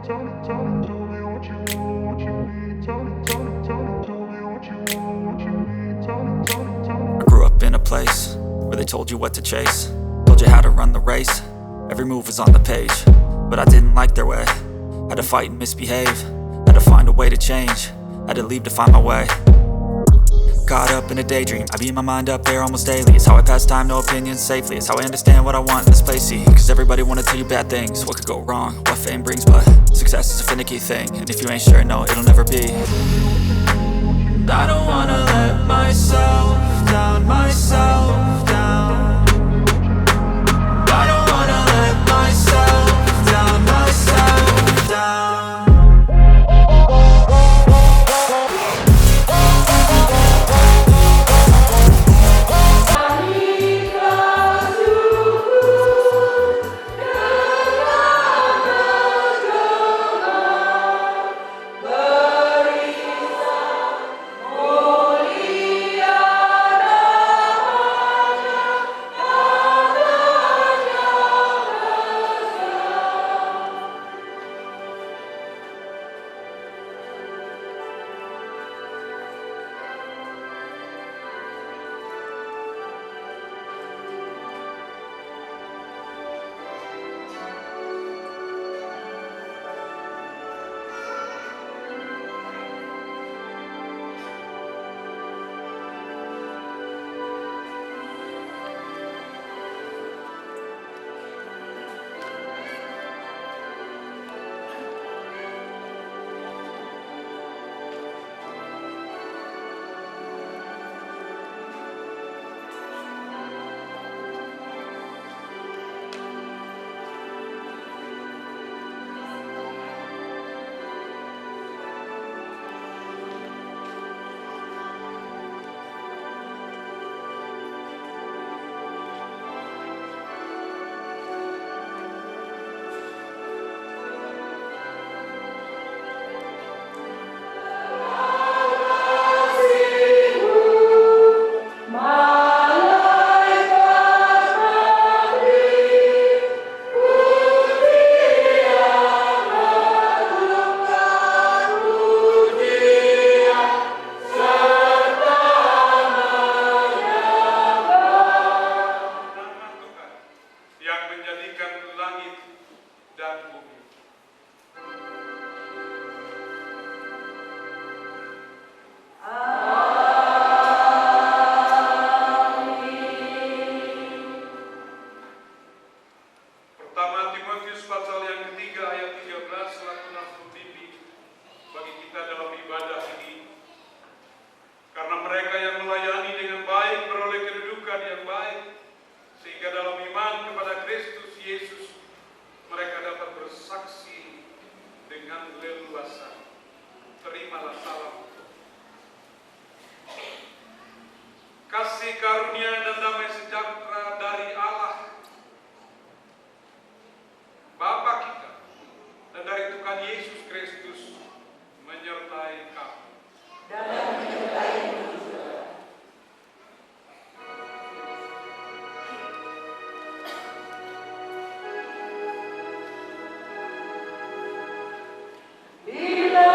I grew up in a place where they told you what to chase, told you how to run the race. Every move was on the page, but I didn't like their way. Had to fight and misbehave, had to find a way to change, had to leave to find my way. Caught up in a daydream, I beat my mind up there almost daily. It's how I pass time, no opinions safely. It's how I understand what I want in this place, see. Cause everybody wanna tell you bad things, what could go wrong, what fame brings. But success is a finicky thing, and if you ain't sure, no, it'll never be. I don't wanna let myself down, myself down. I don't wanna let myself down, myself down. Kasih karunia dan damai sejahtera dari Allah Bapa kita dan dari Tuhan Yesus Kristus menyertai kamu. Dan menyertai juga. Bila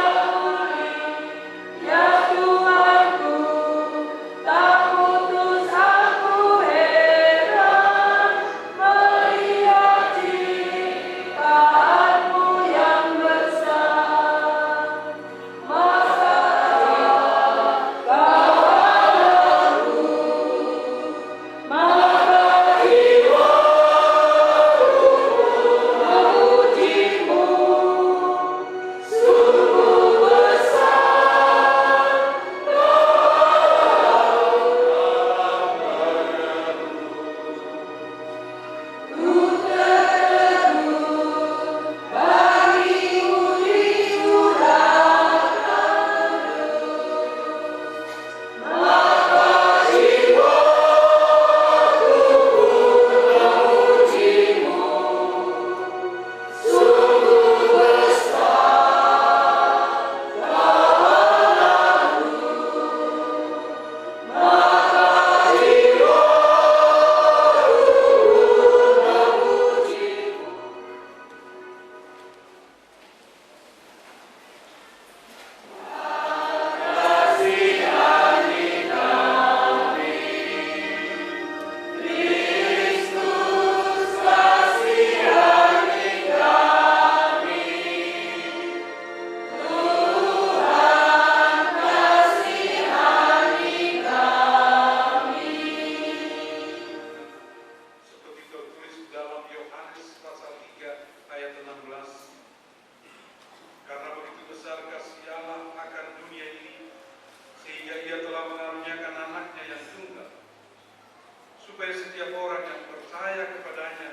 setiap orang yang percaya kepadanya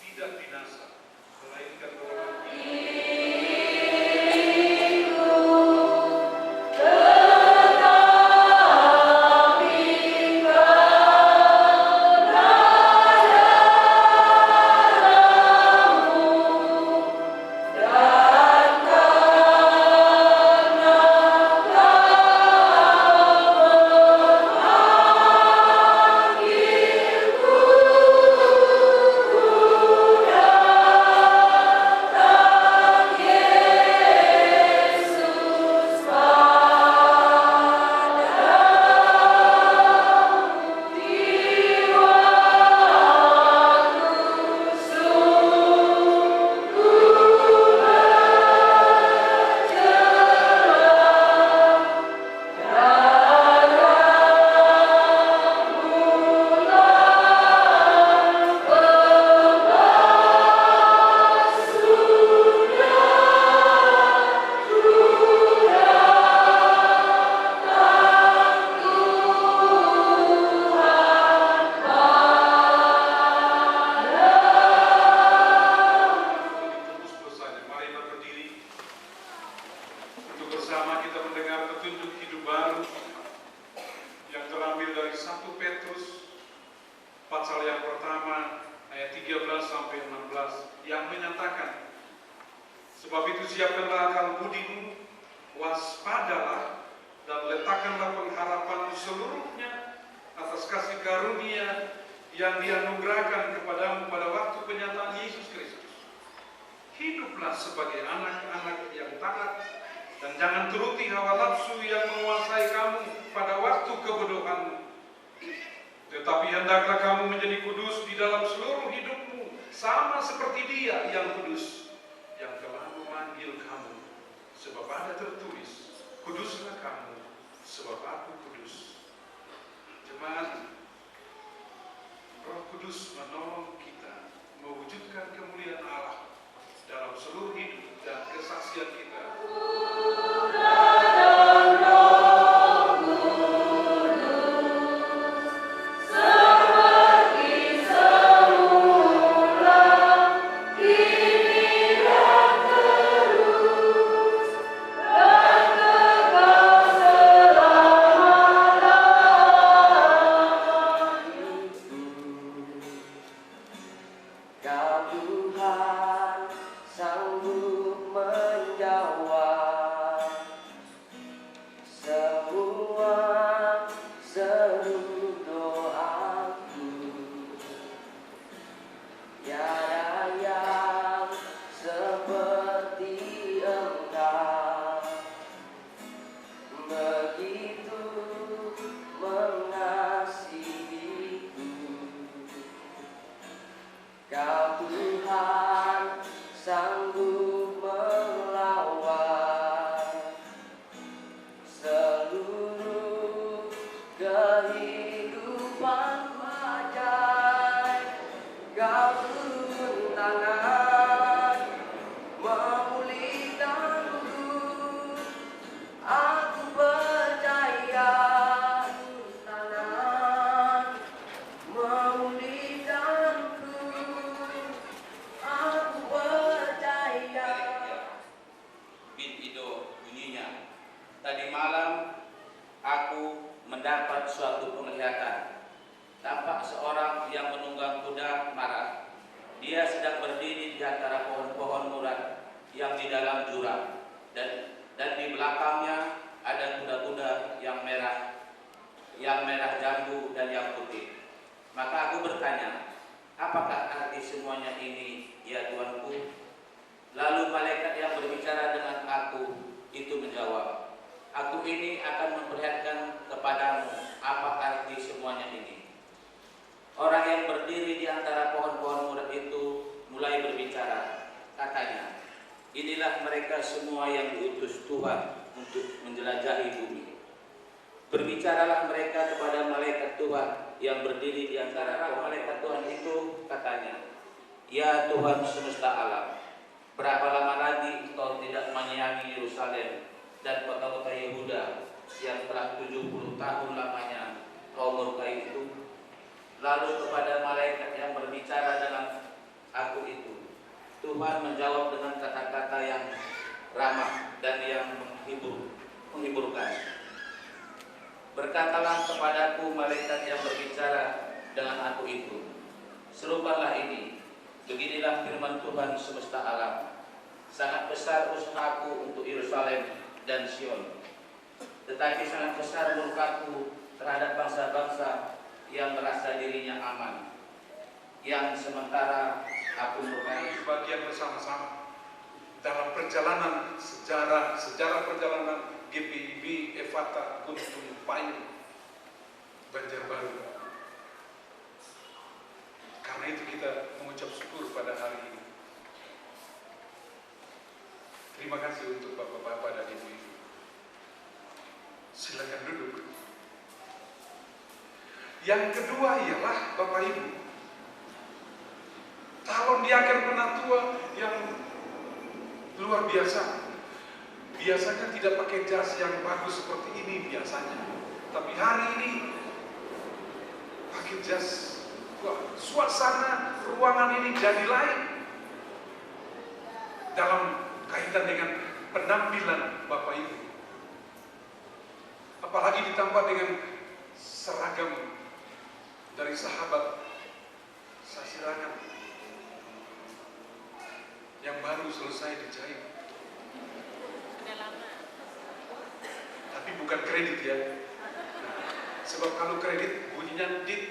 tidak binasa, melainkan beroleh hidup. Bersama kita mendengar petunjuk hidup baru yang terambil dari 1 Petrus pasal yang pertama ayat 13 sampai 16 yang menyatakan, sebab itu siapkanlah akal budimu, waspadalah dan letakkanlah pengharapanmu seluruhnya atas kasih karunia yang dianugerahkan kepadamu pada waktu penyataan Yesus Kristus. Hiduplah sebagai anak-anak yang taat dan jangan turuti hawa nafsu yang menguasai kamu pada waktu kebodohanmu. Tetapi hendaklah kamu menjadi kudus di dalam seluruh hidupmu, sama seperti Dia yang kudus, yang telah memanggil kamu. Sebab ada tertulis, kuduslah kamu, sebab aku kudus. Jemaat, Roh Kudus menolong kita mewujudkan kemuliaan Allah dalam seluruh hidup dan kesaksian kita. Tadi malam aku mendapat suatu penglihatan. Tampak seorang yang menunggang kuda marah. Dia sedang berdiri di antara pohon-pohon murad yang di dalam jurang, dan di belakangnya ada kuda-kuda yang merah jambu dan yang putih. Maka aku bertanya, apakah arti semuanya ini, ya Tuanku? Lalu malaikat yang berbicara dengan aku itu menjawab, aku ini akan memperlihatkan kepadamu apa arti semuanya ini. Orang yang berdiri di antara pohon-pohon murad itu mulai berbicara. Katanya, inilah mereka semua yang diutus Tuhan untuk menjelajahi bumi. Berbicaralah mereka kepada malaikat Tuhan yang berdiri di antara malaikat Tuhan itu, katanya, ya Tuhan semesta alam, berapa lama lagi Engkau tidak menyayangi Yerusalem dan kota-kota Yehuda yang telah 70 tahun lamanya Kau murkai itu? Lalu kepada Tuhan menjawab dengan kata-kata yang ramah dan yang menghiburkan. Berkatalah kepadaku malaikat yang berbicara dengan aku itu, serupalah ini, beginilah firman Tuhan semesta alam. Sangat besar usahaku untuk Yerusalem dan Sion, tetapi sangat besar murkaku terhadap bangsa-bangsa yang merasa dirinya aman, yang sementara aku murkai. Bagian bersama-sama dalam perjalanan sejarah perjalanan GPIB Efata Gunung Payung Banjarbaru. Karena itu kita mengucap syukur pada hari ini. Terima kasih untuk bapak-bapak dan ibu-ibu. Silakan duduk. Yang kedua ialah Bapak Ibu, calon diaken penatua yang luar biasa. Biasanya tidak pakai jas yang bagus seperti ini biasanya, tapi hari ini pakai jas. Wah, suasana ruangan ini jadi lain dalam kaitan dengan penampilan Bapak Ibu. Apalagi ditambah dengan seragam dari sahabat Sasirangan yang baru selesai dijahit. Udah lama. Tapi bukan kredit ya. Sebab kalau kredit bunyinya dit.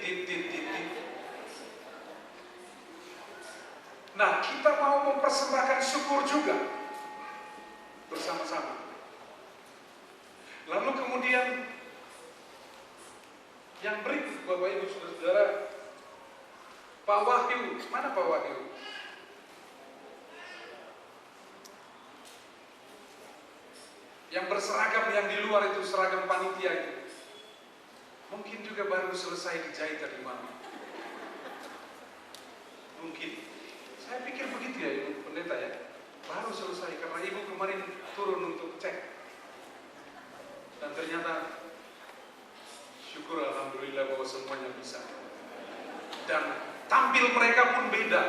Nah, kita mau mempersembahkan syukur juga bersama-sama. Lalu kemudian yang berikut, Bapak Ibu Saudara, Pak Wahyu, mana Pak Wahyu? Yang berseragam yang di luar itu seragam panitia itu. Mungkin juga baru selesai dijahit tadi malam. Mungkin. Saya pikir begitu ya Ibu Pendeta ya. Baru selesai karena Ibu kemarin turun untuk cek. Dan ternyata syukur alhamdulillah bahwa semuanya bisa. Dan tampil mereka pun beda.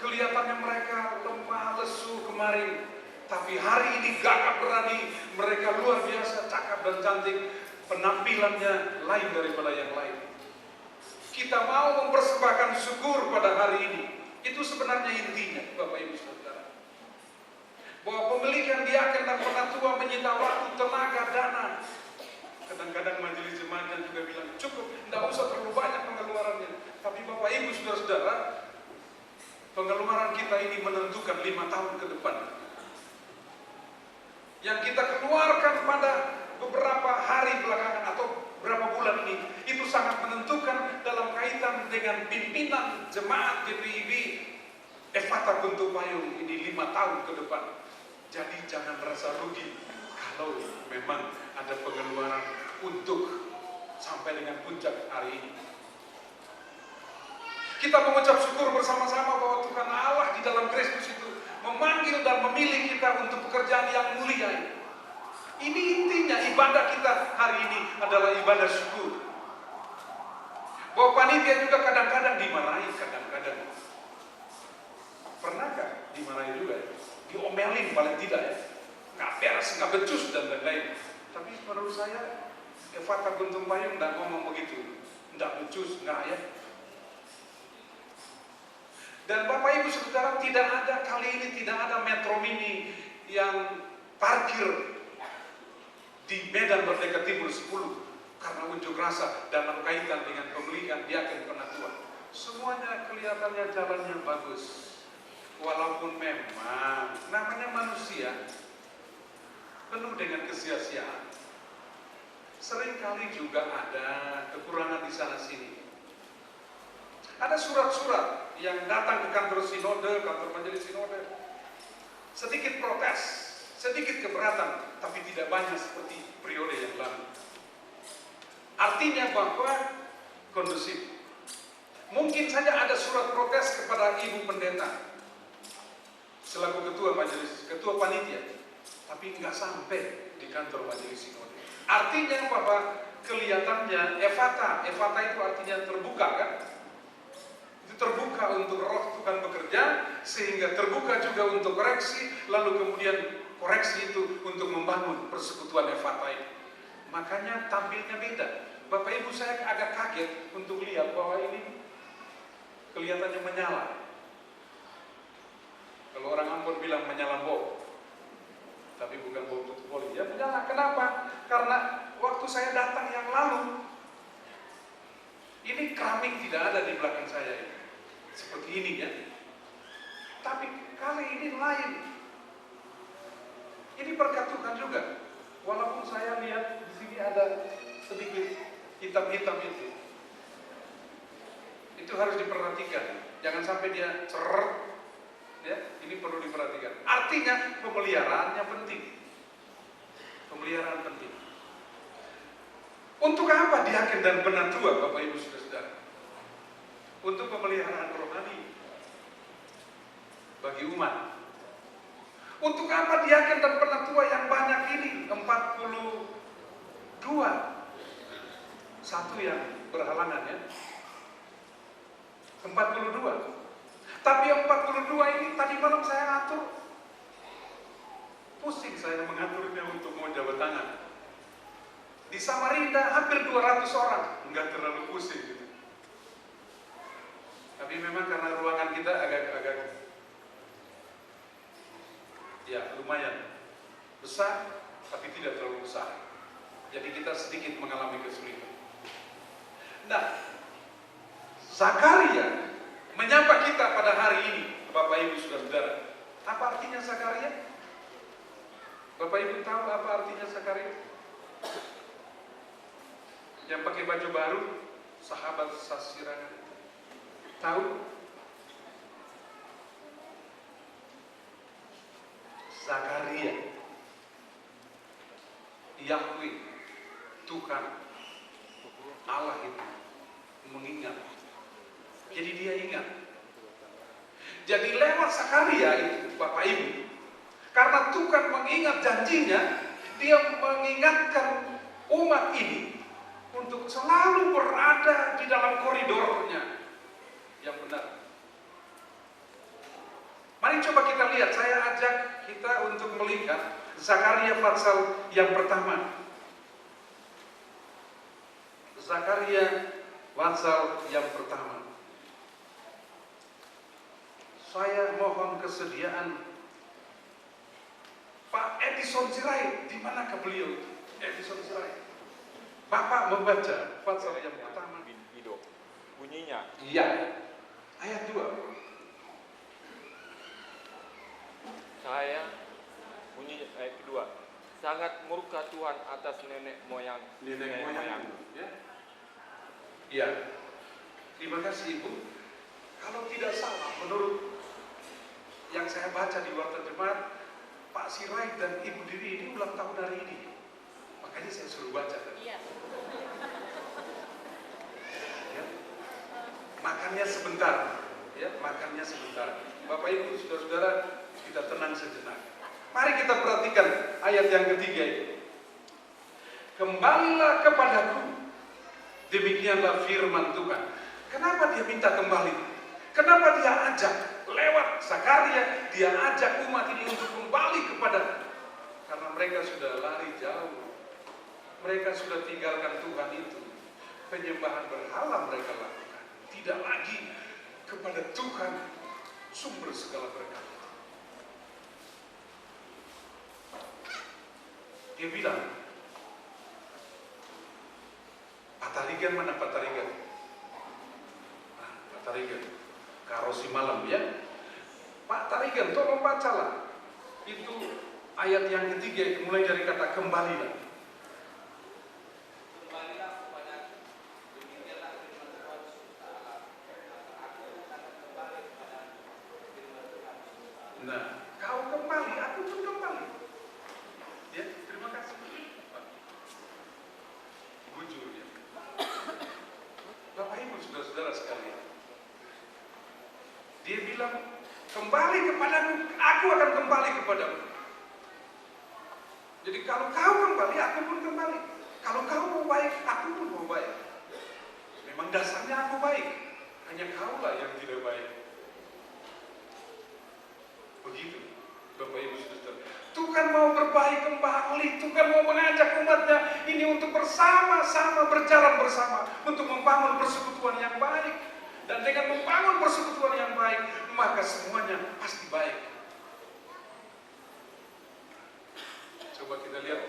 Kelihatannya mereka lemah, lesu kemarin. Tapi hari ini gagah berani. Mereka luar biasa, cakap dan cantik. Penampilannya lain daripada yang lain. Kita mau mempersembahkan syukur pada hari ini. Itu sebenarnya intinya, Bapak Ibu Saudara. Bahwa pemilihan diaken dan penatua menyita waktu, tenaga, dana. Kadang-kadang majelis jemaatnya juga bilang cukup, tidak usah terlalu banyak pengeluarannya. Tapi Bapak Ibu Saudara-saudara, pengeluaran kita ini menentukan 5 tahun ke depan. Yang kita keluarkan pada beberapa hari belakangan atau beberapa bulan ini, itu sangat menentukan dalam kaitan dengan pimpinan jemaat GPIB Efata Gunung Payung ini 5 tahun ke depan. Jadi jangan merasa rugi kalau memang ada pengeluaran untuk sampai dengan puncak hari ini. Kita mengucap syukur bersama-sama bahwa Tuhan Allah di dalam Kristus itu memanggil dan memilih kita untuk pekerjaan yang mulia ini. Ini intinya ibadah kita hari ini adalah ibadah syukur. Bahwa panitia juga kadang-kadang dimarahi, kadang-kadang. Pernahkah dimarahi juga ya? Diomelin paling tidak ya? Nggak beres, nggak becus dan lain-lain. Tapi menurut saya Efata Gunung Payung nggak ngomong begitu. Nggak becus, nggak ya. Dan Bapak Ibu Saudara, tidak ada kali ini, tidak ada Metro Mini yang parkir di Medan Merdeka Timur 10 karena unjuk rasa dalam kaitan dengan pemilihan diaken penatua. Semuanya kelihatannya jalannya bagus. Walaupun memang namanya manusia penuh dengan kesia-siaan. Seringkali juga ada kekurangan di sana sini. Ada surat-surat yang datang ke kantor sinode, kantor majelis sinode. Sedikit protes, sedikit keberatan, tapi tidak banyak seperti periode yang lalu. Artinya bahwa kondusif. Mungkin saja ada surat protes kepada Ibu Pendeta selaku ketua majelis, ketua panitia, tapi nggak sampai di kantor majelis sinode. Artinya bahwa kelihatannya Efata itu artinya terbuka kan? Itu terbuka untuk roh Tuhan bekerja sehingga terbuka juga untuk koreksi, lalu kemudian koreksi itu untuk membangun persekutuan Efata ini. Makanya tampilnya beda. Bapak Ibu, saya agak kaget untuk lihat bahwa ini kelihatannya menyala. Kalau orang Ambon bilang menyala bom, tapi bukan bom tutup oli. Ya menyala. Kenapa? Karena waktu saya datang yang lalu, ini keramik tidak ada di belakang saya ini. Seperti ini ya. Tapi kali ini lain. Ini berkat Tuhan juga. Walaupun saya lihat di sini ada sedikit hitam-hitam itu. Itu harus diperhatikan. Jangan sampai dia ceret. Ya, ini perlu diperhatikan. Artinya pemeliharaannya penting. Pemeliharaan penting. Untuk apa diaken dan penatua, Bapak Ibu Saudara? Untuk pemeliharaan rohani bagi umat. Untuk apa diaken dan penatua yang banyak ini? 42. Satu yang berhalangan ya. 42. Tapi 42 ini tadi malam saya atur. Pusing saya mengaturnya untuk mau jabat tangan. Di Samarinda hampir 200 orang. Enggak terlalu pusing gitu. Tapi memang karena ruangan kita agak ya lumayan besar, tapi tidak terlalu besar. Jadi kita sedikit mengalami kesulitan. Nah, Zakaria menyapa kita pada hari ini, Bapak Ibu Saudara-saudara. Apa artinya Zakaria? Bapak Ibu tahu apa artinya Zakaria? Yang pakai baju baru, sahabat Sasirangan. Tahu? Zakaria, Yahweh, Tuhan, Allah itu mengingat. Jadi dia ingat. Jadi lewat Zakaria itu, Bapak Ibu, karena Tuhan mengingat janjinya, dia mengingatkan umat ini untuk selalu berada di dalam koridornya yang benar. Mari coba kita lihat, saya ajak kita untuk melihat Zakaria pasal yang pertama. Zakaria pasal yang pertama. Saya mohon kesediaan Pak Edison Sirait, di manakah beliau? Edison Sirait. Bapak membaca pasal yang pertama. Bunyinya. Iya. Ayat 2. Saya bunyi ayat kedua. Sangat murka Tuhan atas nenek moyang. Ya. Iya. Terima kasih Ibu. Kalau tidak salah, menurut yang saya baca di luar terjemahan, Pak Sirait dan Ibu Diri ini ulang tahun hari ini. Makanya saya suruh baca. Iya. Ya. Makannya sebentar. Ya, makannya sebentar. Bapak Ibu, saudara-saudara, kita tenang sejenak. Mari kita perhatikan ayat yang ketiga itu. Kembalilah kepadaku. Demikianlah firman Tuhan. Kenapa dia minta kembali? Kenapa dia ajak? Lewat Zakaria, dia ajak umat ini untuk kembali kepada. Karena mereka sudah lari jauh. Mereka sudah tinggalkan Tuhan itu. Penyembahan berhala mereka lakukan. Tidak lagi kepada Tuhan, sumber segala berkat. Dia bilang, Patarigan mana Patarigan? Patarigan, Karosi malam ya. Pak Tarigan, tolong bacalah. Itu ayat yang ketiga, mulai dari kata kembalilah. Kembalilah kepadaku, demikianlah firman Tuhan SWT. Aku akan kembali kepadamu, firman Tuhan SWT. Nah, kau kembali, aku pun kembali. Ya, terima kasih. Bujur ya. Bapak Ibu, saudara-saudara sekalian. Dia bilang, kembali kepadamu, aku akan kembali kepadamu. Jadi kalau kau kembali, aku pun kembali. Kalau kau mau baik, aku pun mau baik. Memang dasarnya aku baik. Hanya kaulah yang tidak baik. Bapak Ibu Saudara, Tuhan mau berbaik kembali. Tuhan mau mengajak umatnya ini untuk bersama-sama berjalan bersama untuk membangun persekutuan yang baik. Dan dengan membangun persekutuan yang baik, maka semuanya pasti baik. Coba kita lihat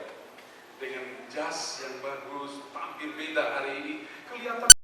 dengan jas yang bagus, tampil beda hari ini, kelihatan